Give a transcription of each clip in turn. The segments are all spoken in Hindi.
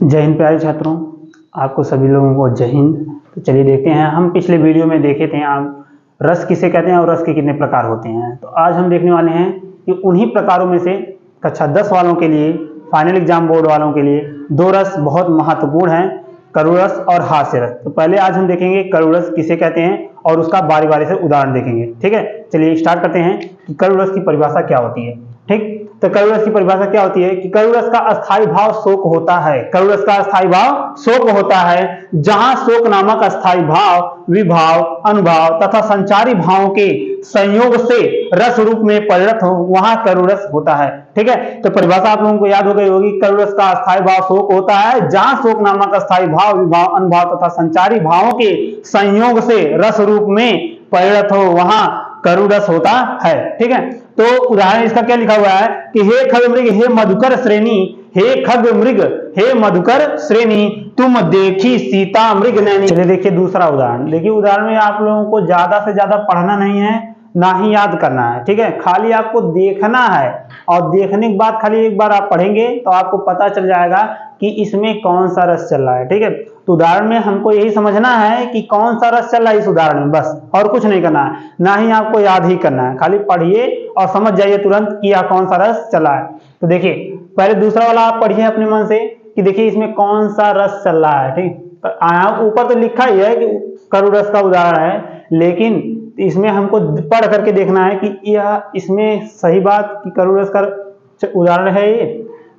जय हिंद प्यारे छात्रों, आपको सभी लोगों को जय हिंद। तो चलिए देखते हैं, हम पिछले वीडियो में देखे थे आप रस किसे कहते हैं और रस के कितने प्रकार होते हैं। तो आज हम देखने वाले हैं कि उन्हीं प्रकारों में से कक्षा 10 वालों के लिए, फाइनल एग्जाम बोर्ड वालों के लिए दो रस बहुत महत्वपूर्ण हैं, करुण रस और हास्य रस। तो पहले आज हम देखेंगे करुण रस किसे कहते हैं और उसका बारी बारी से उदाहरण देखेंगे। ठीक है, चलिए स्टार्ट करते हैं कि करुण रस की परिभाषा क्या होती है। ठीक, तो करुण रस की परिभाषा क्या होती है कि करुण रस का अस्थायी भाव शोक होता है। करुण रस का अस्थायी भाव शोक होता है, जहां शोक नामक अस्थायी भाव विभाव, अनुभाव तथा संचारी भावों के संयोग से रस रूप में परिणत हो, वहां करुण रस होता है। ठीक है, तो परिभाषा आप लोगों को याद हो गई होगी। करुण रस का अस्थायी भाव शोक होता है, जहां शोक नामक अस्थायी भाव विभाव, अनुभाव तथा संचारी भावों के संयोग से रस रूप में परिणत हो, वहां करुण रस होता है। ठीक है, तो उदाहरण इसका क्या लिखा हुआ है कि हे खग मृग हे मधुकर श्रेणी, हे खग मृग हे मधुकर श्रेणी, तुम देखी सीता मृग नैनी। चलिए देखिए दूसरा उदाहरण। देखिए उदाहरण में आप लोगों को ज्यादा से ज्यादा पढ़ना नहीं है, ना ही याद करना है। ठीक है, खाली आपको देखना है और देखने के बाद खाली एक बार आप पढ़ेंगे तो आपको पता चल जाएगा कि इसमें कौन सा रस चल रहा है। ठीक है, तो उदाहरण में हमको यही समझना है कि कौन सा रस चल रहा है इस उदाहरण में, बस और कुछ नहीं करना है, ना ही आपको याद ही करना है। खाली पढ़िए और समझ जाइए तुरंत कि यह कौन सा रस चला है। तो देखिए पहले दूसरा वाला आप पढ़िए अपने मन से कि देखिए इसमें कौन सा रस चल रहा है। ठीक, ऊपर तो लिखा ही है कि करुण रस का उदाहरण है, लेकिन इसमें हमको पढ़ करके देखना है कि यह इसमें सही बात कि करुण रस का उदाहरण है ये।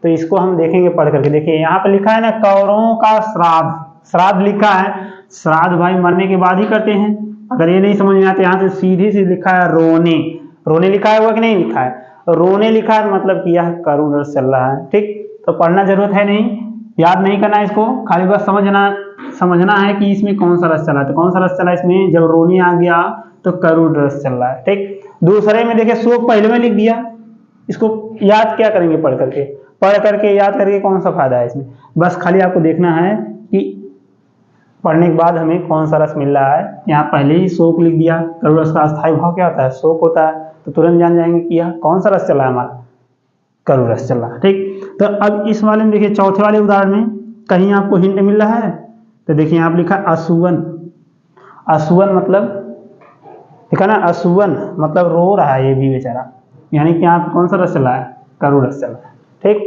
तो इसको हम देखेंगे पढ़ करके। देखिए यहाँ पे लिखा है ना, कौरवों का श्राद्ध, श्राद्ध लिखा है। श्राद्ध भाई मरने के बाद ही करते हैं। अगर ये नहीं समझ में आता, यहाँ से सीधी सी लिखा है रोने, रोने लिखा है हुआ कि नहीं लिखा है, रोने लिखा है मतलब कि यह करुण रस चल रहा है। ठीक, तो पढ़ना जरूरत है नहीं, याद नहीं करना है इसको, खाली बस समझना है कि इसमें कौन सा रस चला है। तो कौन सा रस चला इसमें, जब रोने आ गया तो करुण रस चल रहा है। ठीक, दूसरे में देखिए शोक पहले में लिख दिया, इसको याद क्या करेंगे पढ़ करके, पढ़ करके याद करके कौन सा फायदा है इसमें। बस खाली आपको देखना है कि पढ़ने के बाद हमें कौन सा रस मिल रहा है। यहाँ पहले ही शोक लिख दिया, करुण रस का अस्थायी भाव क्या होता है, शोक होता है, तो तुरंत जान जाएंगे कि यह कौन सा रस चला है, हमारा करुण रस चल रहा है। ठीक, तो अब इस वाले में देखिए चौथे वाले उदाहरण में कहीं आपको हिंट मिल रहा है। तो देखिए यहाँ लिखा असूवन, असूवन मतलब देखा ना, असूवन मतलब रो रहा है ये भी बेचारा, यानी कि यहाँ कौन सा रस चला है, करुण रस चला है। ठीक।